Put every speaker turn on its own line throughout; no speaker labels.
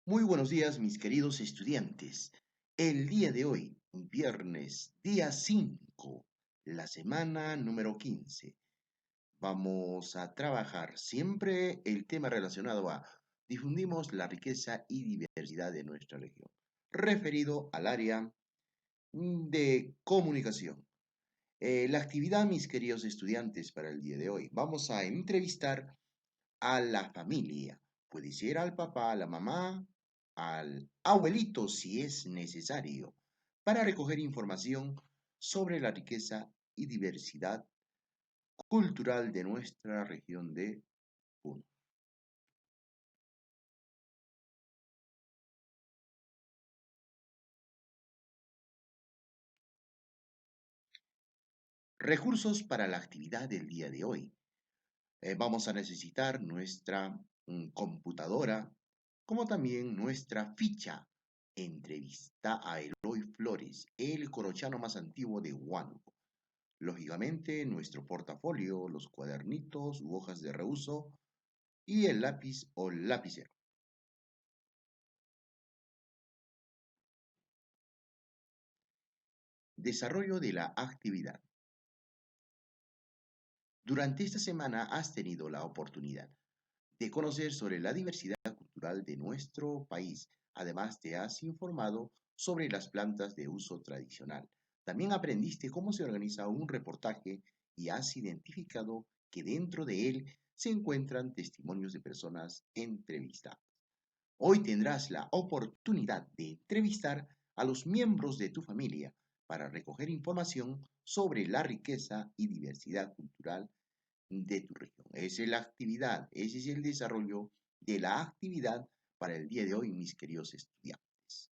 Muy buenos días, mis queridos estudiantes. El día de hoy, viernes, día 5, la semana número 15, vamos a trabajar siempre el tema relacionado a difundimos la riqueza y diversidad de nuestra región, referido al área de comunicación. La actividad, mis queridos estudiantes, para el día de hoy, vamos a entrevistar a la familia. Puede ser al papá, a la mamá, al abuelito si es necesario, para recoger información sobre la riqueza y diversidad cultural de nuestra región de Puno. Recursos para la actividad del día de hoy. Vamos a necesitar nuestra computadora, como también nuestra ficha. Entrevista a Eloy Flores, el corochano más antiguo de Huánuco. Lógicamente, nuestro portafolio, los cuadernitos u hojas de reuso y el lápiz o lapicero. Desarrollo de la actividad. Durante esta semana has tenido la oportunidad de conocer sobre la diversidad cultural de nuestro país. Además, te has informado sobre las plantas de uso tradicional. También aprendiste cómo se organiza un reportaje y has identificado que dentro de él se encuentran testimonios de personas entrevistadas. Hoy tendrás la oportunidad de entrevistar a los miembros de tu familia para recoger información sobre la riqueza y diversidad cultural de tu región. Esa es la actividad, ese es el desarrollo de la actividad para el día de hoy, mis queridos estudiantes.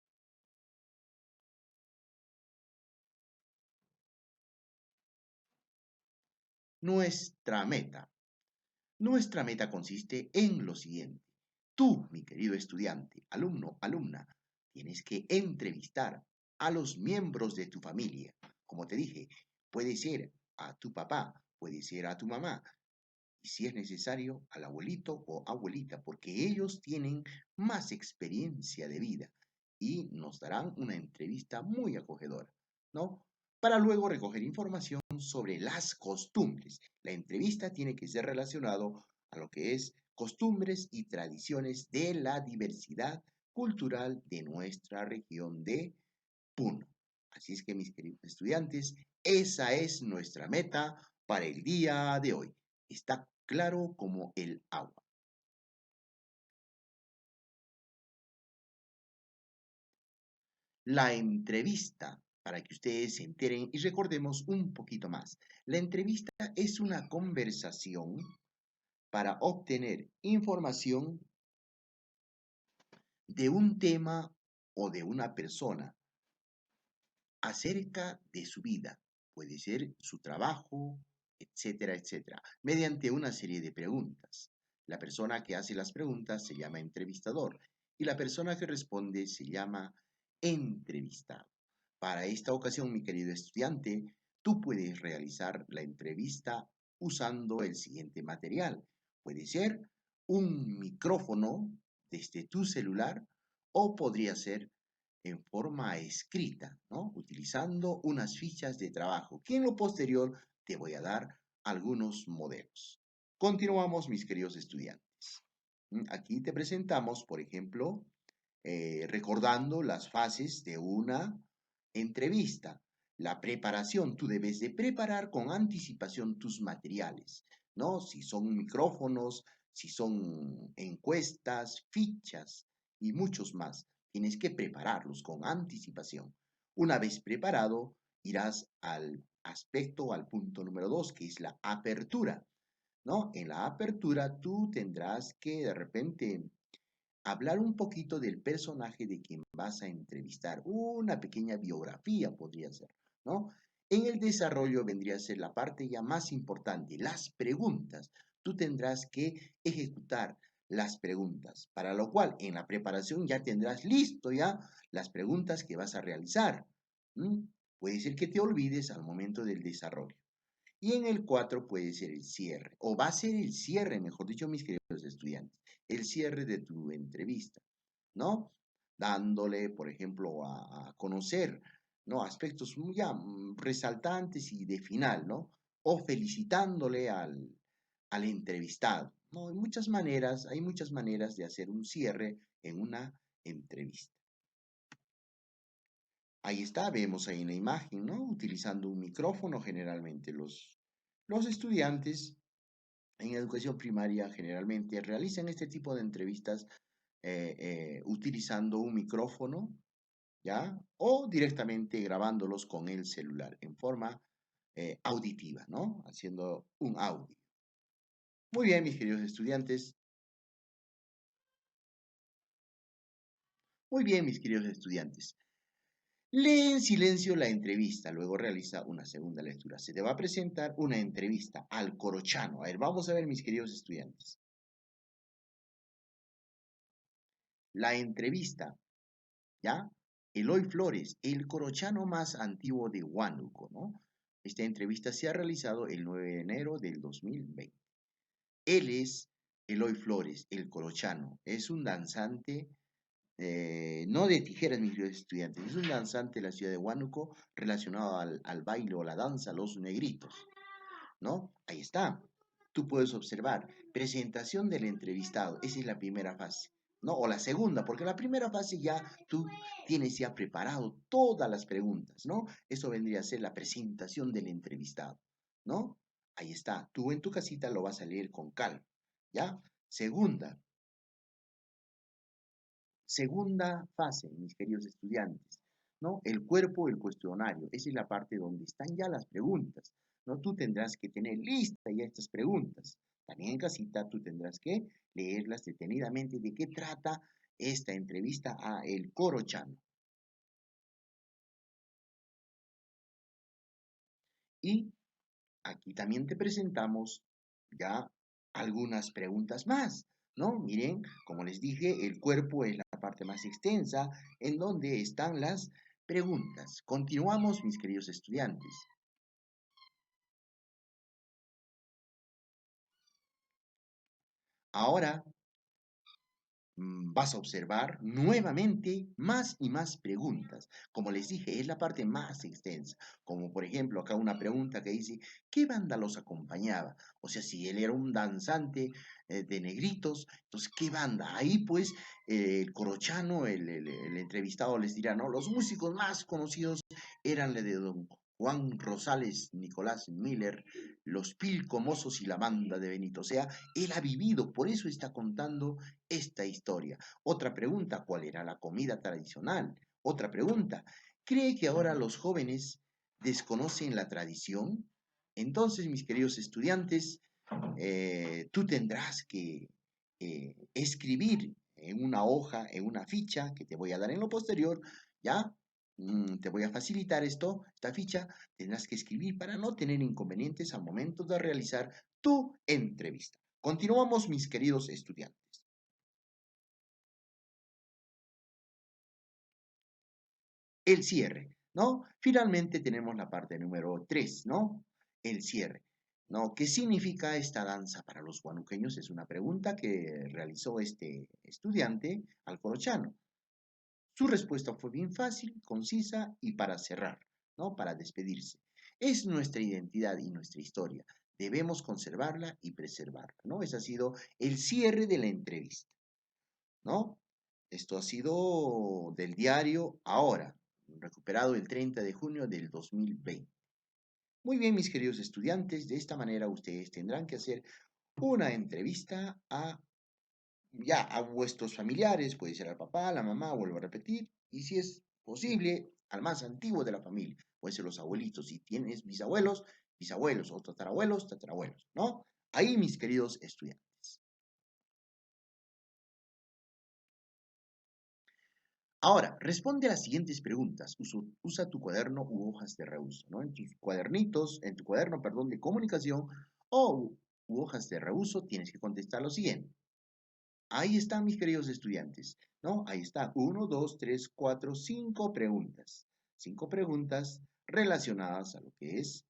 Nuestra meta. Nuestra meta consiste en lo siguiente. Tú, mi querido estudiante, alumno, alumna, tienes que entrevistar a los miembros de tu familia. Como te dije, puede ser a tu papá, puede ser a tu mamá, y si es necesario, al abuelito o abuelita, porque ellos tienen más experiencia de vida y nos darán una entrevista muy acogedora, ¿no? Para luego recoger información sobre las costumbres. La entrevista tiene que ser relacionado a lo que es costumbres y tradiciones de la diversidad cultural de nuestra región de Puno. Así es que, mis queridos estudiantes, esa es nuestra meta para el día de hoy. Está claro como el agua. La entrevista, para que ustedes se enteren y recordemos un poquito más. La entrevista es una conversación para obtener información de un tema o de una persona acerca de su vida, puede ser su trabajo, etcétera, etcétera, mediante una serie de preguntas. La persona que hace las preguntas se llama entrevistador y la persona que responde se llama entrevistado. Para esta ocasión, mi querido estudiante, tú puedes realizar la entrevista usando el siguiente material. Puede ser un micrófono desde tu celular o podría ser en forma escrita, ¿no? Utilizando unas fichas de trabajo, que en lo posterior te voy a dar algunos modelos. Continuamos, mis queridos estudiantes. Aquí te presentamos, por ejemplo, recordando las fases de una entrevista. La preparación, tú debes de preparar con anticipación tus materiales, ¿no? Si son micrófonos, si son encuestas, fichas y muchos más. Tienes que prepararlos con anticipación. Una vez preparado, irás al aspecto, al punto número 2, que es la apertura, ¿no? En la apertura tú tendrás que de repente hablar un poquito del personaje de quien vas a entrevistar. Una pequeña biografía podría ser, ¿no? En el desarrollo vendría a ser la parte ya más importante, las preguntas. Tú tendrás que ejecutar las preguntas, para lo cual en la preparación ya tendrás listo ya las preguntas que vas a realizar. ¿Mm? Puede ser que te olvides al momento del desarrollo. Y en el 4 puede ser el cierre, o va a ser el cierre, mejor dicho, mis queridos estudiantes, el cierre de tu entrevista. ¿no? Dándole, por ejemplo, a conocer, ¿no? Aspectos ya resaltantes y de final, ¿no? O felicitándole al entrevistado, ¿no? Hay muchas maneras de hacer un cierre en una entrevista. Ahí está, vemos ahí en la imagen, ¿no? Utilizando un micrófono, generalmente los estudiantes en educación primaria generalmente realizan este tipo de entrevistas utilizando un micrófono, ¿ya? O directamente grabándolos con el celular en forma auditiva, ¿no? Haciendo un audio. Muy bien, mis queridos estudiantes. Muy bien, mis queridos estudiantes. Lee en silencio la entrevista, luego realiza una segunda lectura. Se te va a presentar una entrevista al Corochano. A ver, vamos a ver, mis queridos estudiantes. La entrevista, ¿ya? Eloy Flores, el Corochano más antiguo de Huánuco, ¿no? Esta entrevista se ha realizado el 9 de enero del 2020. Él es Eloy Flores, el Corochano. Es un danzante no de tijeras, mis queridos estudiantes, es un danzante de la ciudad de Huánuco relacionado al baile o la danza, los negritos, ¿no? Ahí está. Tú puedes observar, presentación del entrevistado, esa es la primera fase, ¿no? O la segunda, porque la primera fase ya tú tienes ya preparado todas las preguntas, ¿no? Eso vendría a ser la presentación del entrevistado, ¿no? Ahí está. Tú en tu casita lo vas a leer con calma, ¿ya? Segunda, Segunda fase, mis queridos estudiantes, ¿no? El cuerpo del cuestionario. Esa es la parte donde están ya las preguntas, ¿no? Tú tendrás que tener listas ya estas preguntas. También en casita tú tendrás que leerlas detenidamente de qué trata esta entrevista a El Corochano. Y aquí también te presentamos ya algunas preguntas más, ¿no? Miren, como les dije, el cuerpo es la parte más extensa en donde están las preguntas. Continuamos, mis queridos estudiantes. Ahora vas a observar nuevamente más y más preguntas. Como les dije, es la parte más extensa. Como por ejemplo acá una pregunta que dice, ¿qué banda los acompañaba? O sea, si él era un danzante de negritos, entonces, ¿qué banda? Ahí pues el Corochano, el entrevistado les dirá, ¿no? Los músicos más conocidos eran la de don Juan Rosales, Nicolás Miller, los Pilcomosos y la banda de Benito. O sea, él ha vivido, por eso está contando esta historia. Otra pregunta, ¿cuál era la comida tradicional? Otra pregunta, ¿cree que ahora los jóvenes desconocen la tradición? Entonces, mis queridos estudiantes, tú tendrás que escribir en una hoja, en una ficha que te voy a dar en lo posterior, ¿ya? Te voy a facilitar esta ficha, tendrás que escribir para no tener inconvenientes al momento de realizar tu entrevista. Continuamos, mis queridos estudiantes. El cierre, ¿no? Finalmente tenemos la parte número 3, ¿no? El cierre, ¿no? ¿Qué significa esta danza para los huanuqueños? Es una pregunta que realizó este estudiante alcorochano. Su respuesta fue bien fácil, concisa y para cerrar, ¿no? Para despedirse. Es nuestra identidad y nuestra historia. Debemos conservarla y preservarla, ¿no? Ese ha sido el cierre de la entrevista, ¿no? Esto ha sido del diario Ahora, recuperado el 30 de junio del 2020. Muy bien, mis queridos estudiantes, de esta manera ustedes tendrán que hacer una entrevista a vuestros familiares, puede ser al papá, a la mamá, vuelvo a repetir, y si es posible, al más antiguo de la familia, puede ser los abuelitos, si tienes bisabuelos, bisabuelos o tatarabuelos, tatarabuelos, ¿no? Ahí, mis queridos estudiantes. Ahora, responde a las siguientes preguntas. Usa tu cuaderno u hojas de reuso, ¿no? En tus cuadernitos, en tu cuaderno, perdón, de comunicación u hojas de reuso, tienes que contestar lo siguiente. Ahí están, mis queridos estudiantes, ¿no? Ahí está. Uno, dos, tres, cuatro, cinco preguntas. Cinco preguntas relacionadas a lo que es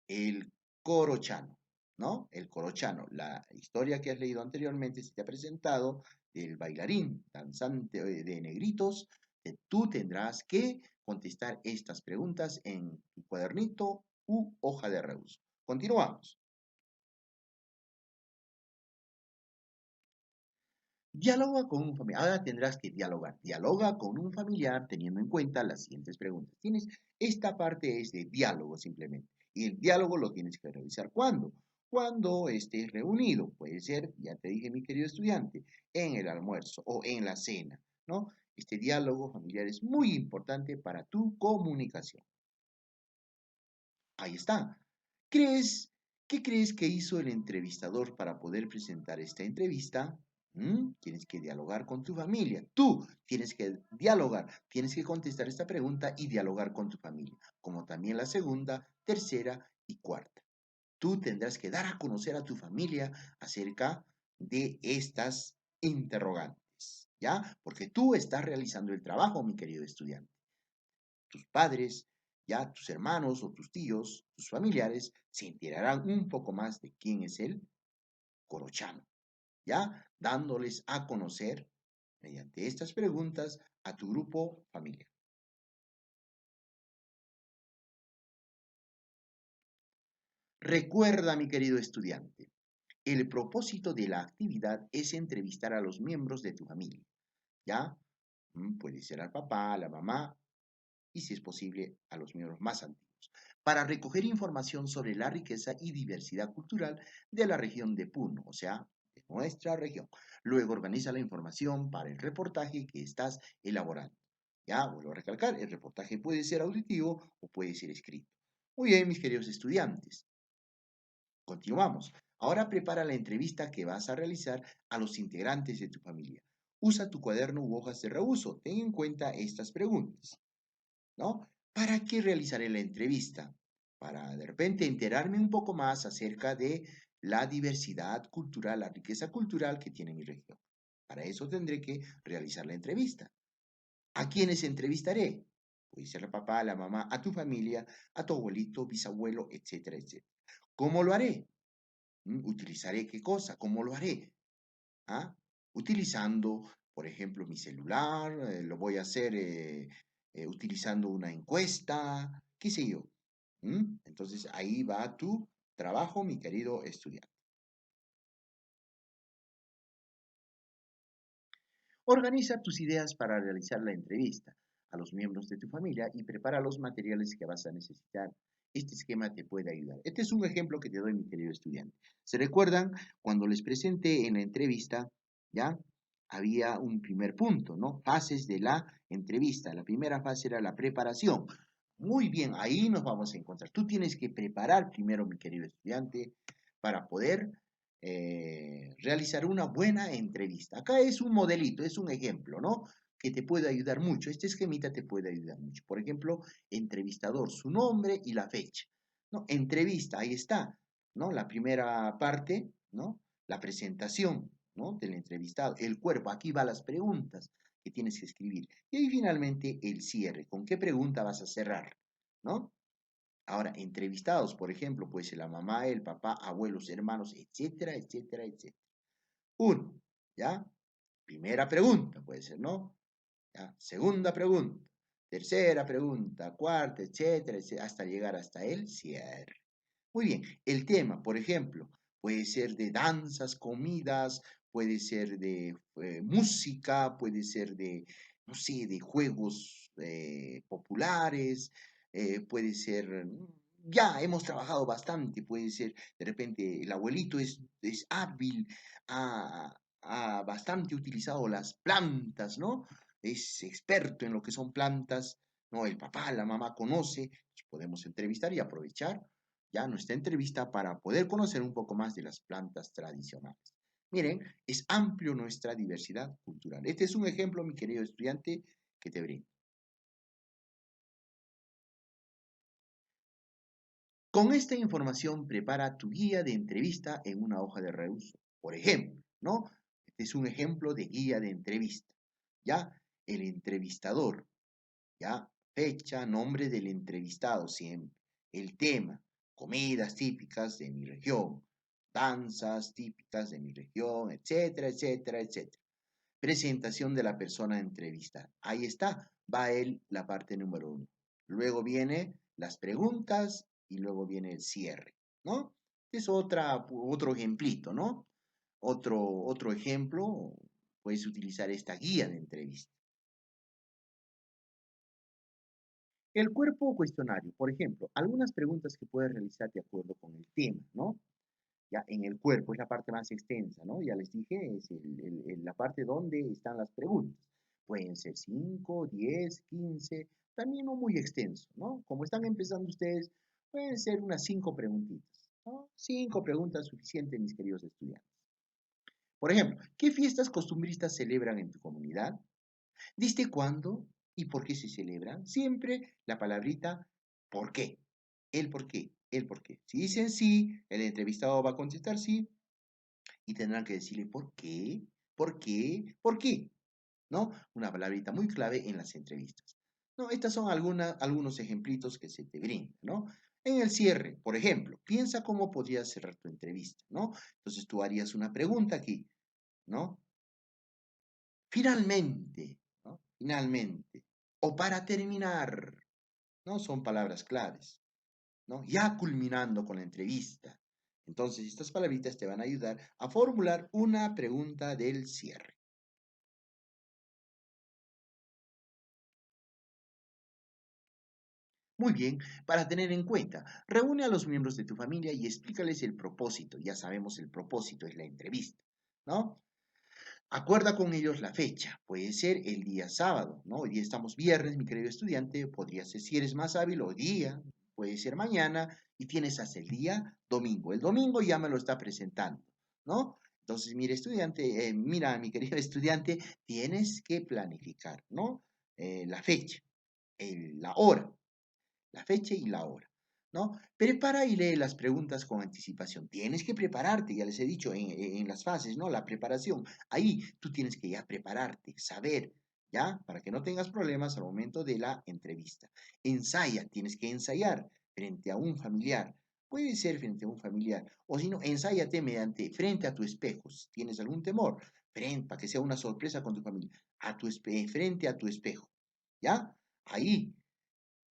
el corochano, ¿no? El corochano, la historia que has leído anteriormente se te ha presentado del bailarín danzante de negritos, tú tendrás que contestar estas preguntas en tu cuadernito u hoja de reuso. Continuamos. Dialoga con un familiar. Ahora tendrás que dialogar. Dialoga con un familiar teniendo en cuenta las siguientes preguntas. Esta parte es de diálogo simplemente. Y el diálogo lo tienes que realizar ¿cuándo? Cuando estés reunido. Puede ser, ya te dije mi querido estudiante, en el almuerzo o en la cena, ¿no? Este diálogo familiar es muy importante para tu comunicación. Ahí está. ¿Crees, ¿Qué crees que hizo el entrevistador para poder presentar esta entrevista? Tienes que dialogar con tu familia. Tú tienes que dialogar, tienes que contestar esta pregunta y dialogar con tu familia, como también la segunda, tercera y cuarta. Tú tendrás que dar a conocer a tu familia acerca de estas interrogantes, ¿ya? Porque tú estás realizando el trabajo, mi querido estudiante. Tus padres, ya tus hermanos o tus tíos, tus familiares, se enterarán un poco más de quién es el corochano, ya dándoles a conocer mediante estas preguntas a tu grupo familiar. Recuerda, mi querido estudiante, el propósito de la actividad es entrevistar a los miembros de tu familia, ¿ya? Puede ser al papá, a la mamá y, si es posible, a los miembros más antiguos, para recoger información sobre la riqueza y diversidad cultural de la región de Puno, o sea, de nuestra región. Luego organiza la información para el reportaje que estás elaborando. Ya, vuelvo a recalcar, el reportaje puede ser auditivo o puede ser escrito. Muy bien, mis queridos estudiantes. Continuamos. Ahora prepara la entrevista que vas a realizar a los integrantes de tu familia. Usa tu cuaderno u hojas de reuso. Ten en cuenta estas preguntas, ¿no? ¿Para qué realizaré la entrevista? Para de repente enterarme un poco más acerca de la diversidad cultural, la riqueza cultural que tiene mi región. Para eso tendré que realizar la entrevista. ¿A quiénes entrevistaré? Puede ser el papá, la mamá, a tu familia, a tu abuelito, bisabuelo, etcétera, etcétera. ¿Cómo lo haré? ¿Utilizaré qué cosa? ¿Cómo lo haré? ¿Ah? Utilizando, por ejemplo, mi celular, lo voy a hacer utilizando una encuesta, qué sé yo. Entonces ahí va tu trabajo, mi querido estudiante. Organiza tus ideas para realizar la entrevista a los miembros de tu familia y prepara los materiales que vas a necesitar. Este esquema te puede ayudar. Este es un ejemplo que te doy, mi querido estudiante. ¿Se recuerdan cuando les presenté en la entrevista, ya? Había un primer punto, ¿no? Fases de la entrevista. La primera fase era la preparación. Muy bien, ahí nos vamos a encontrar. Tú tienes que preparar primero, mi querido estudiante, para poder realizar una buena entrevista. Acá es un modelito, es un ejemplo, ¿no? Que te puede ayudar mucho. Este esquemita te puede ayudar mucho. Por ejemplo, entrevistador, su nombre y la fecha, ¿no? Entrevista, ahí está, ¿no? La primera parte, ¿no? La presentación, ¿no? Del entrevistado, el cuerpo, aquí van las preguntas que tienes que escribir. Y ahí finalmente el cierre, ¿con qué pregunta vas a cerrar? ¿No? Ahora, entrevistados, por ejemplo, puede ser la mamá, el papá, abuelos, hermanos, etcétera, etcétera, etcétera. Uno, ¿ya? Primera pregunta, puede ser, ¿no? ¿Ya? Segunda pregunta, tercera pregunta, cuarta, etcétera, etcétera, hasta llegar hasta el cierre. Muy bien, el tema, por ejemplo, puede ser de danzas, comidas, puede ser de música, puede ser de, no sé, de juegos populares, puede ser, ya hemos trabajado bastante, puede ser, de repente el abuelito es hábil, ha bastante utilizado las plantas, ¿no? Es experto en lo que son plantas, ¿no? El papá, la mamá conoce, podemos entrevistar y aprovechar ya nuestra entrevista para poder conocer un poco más de las plantas tradicionales. Miren, es amplio nuestra diversidad cultural. Este es un ejemplo, mi querido estudiante, que te brindo. Con esta información prepara tu guía de entrevista en una hoja de reuso. Por ejemplo, ¿no? Este es un ejemplo de guía de entrevista. Ya, el entrevistador, ya, fecha, nombre del entrevistado siempre, el tema, comidas típicas de mi región, danzas típicas de mi región, etcétera, etcétera, etcétera. Presentación de la persona entrevistada. Ahí está, va él la parte número uno. Luego viene las preguntas y luego viene el cierre, ¿no? Es otro ejemplito, ¿no? Otro ejemplo, puedes utilizar esta guía de entrevista. El cuerpo cuestionario, por ejemplo, algunas preguntas que puedes realizar de acuerdo con el tema, ¿no? Ya en el cuerpo es la parte más extensa, ¿no? Ya les dije, es la parte donde están las preguntas. Pueden ser 5, 10, 15, también no muy extenso, ¿no? Como están empezando ustedes, pueden ser unas 5 preguntitas, ¿no? 5 preguntas suficientes, mis queridos estudiantes. Por ejemplo, ¿qué fiestas costumbristas celebran en tu comunidad? ¿Desde cuándo y por qué se celebran? Siempre la palabrita ¿por qué? El por qué, el por qué. Si dicen sí, el entrevistado va a contestar sí y tendrán que decirle ¿por qué? ¿Por qué? ¿Por qué? ¿No? Una palabrita muy clave en las entrevistas. No, estas son algunos ejemplitos que se te brindan, ¿no? En el cierre, por ejemplo, piensa cómo podrías cerrar tu entrevista, ¿no? Entonces tú harías una pregunta aquí, ¿no? Finalmente, ¿no? Finalmente. O para terminar, ¿no? Son palabras claves, ¿no? Ya culminando con la entrevista. Entonces, estas palabritas te van a ayudar a formular una pregunta del cierre. Muy bien, para tener en cuenta, reúne a los miembros de tu familia y explícales el propósito. Ya sabemos el propósito es la entrevista, ¿no? Acuerda con ellos la fecha, puede ser el día sábado, ¿no? Hoy día estamos viernes, mi querido estudiante, podría ser si eres más hábil hoy día, puede ser mañana y tienes hasta el día domingo. El domingo ya me lo está presentando, ¿no? Entonces, mira, estudiante, mira, mi querido estudiante, tienes que planificar, ¿no? La fecha, la hora, la fecha y la hora, ¿no? Prepara y lee las preguntas con anticipación. Tienes que prepararte, ya les he dicho en las fases, ¿no? La preparación. Ahí tú tienes que ya prepararte, saber, ¿ya? Para que no tengas problemas al momento de la entrevista. Ensaya, tienes que ensayar frente a un familiar. Puede ser frente a un familiar, o si no, ensáyate frente a tu espejo. Si tienes algún temor, para que sea una sorpresa con tu familia, frente a tu espejo, ¿ya? Ahí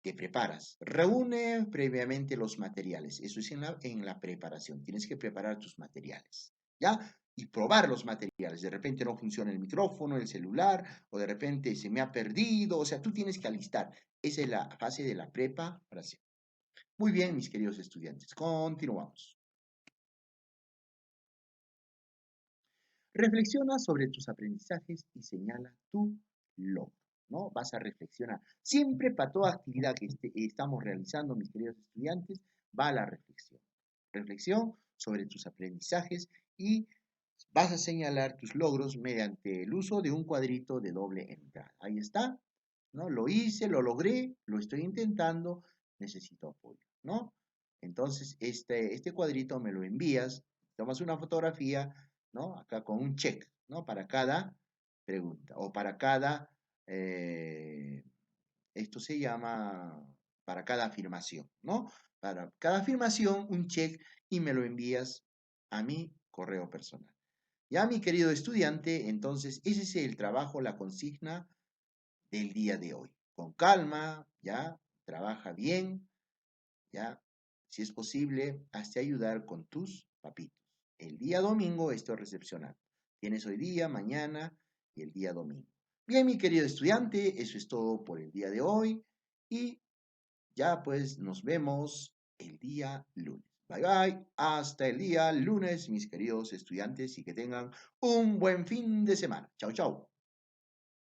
te preparas. Reúne previamente los materiales. Eso es en la preparación. Tienes que preparar tus materiales. ¿Ya? Y probar los materiales. De repente no funciona el micrófono, el celular, o de repente se me ha perdido. O sea, tú tienes que alistar. Esa es la fase de la preparación. Muy bien, mis queridos estudiantes. Continuamos. Reflexiona sobre tus aprendizajes y señala tu logro, ¿no? Vas a reflexionar. Siempre para toda actividad que estamos realizando, mis queridos estudiantes, va la reflexión. Reflexión sobre tus aprendizajes y vas a señalar tus logros mediante el uso de un cuadrito de doble entrada. Ahí está, ¿no? Lo hice, lo logré, lo estoy intentando, necesito apoyo, ¿no? Entonces, este cuadrito me lo envías, tomas una fotografía, ¿no? Acá con un check, ¿no? Para cada pregunta o para cada, eh, esto se llama, para cada afirmación, ¿no? Para cada afirmación, un check y me lo envías a mi correo personal. Ya, mi querido estudiante, entonces ese es el trabajo, la consigna del día de hoy. Con calma, ya, trabaja bien, ya, si es posible, hazte ayudar con tus papitos. El día domingo estoy recepcionando. Tienes hoy día, mañana y el día domingo. Bien, mi querido estudiante, eso es todo por el día de hoy y ya pues nos vemos el día lunes. Bye bye, hasta el día lunes, mis queridos estudiantes, y que tengan un buen fin de semana. Chao, chao.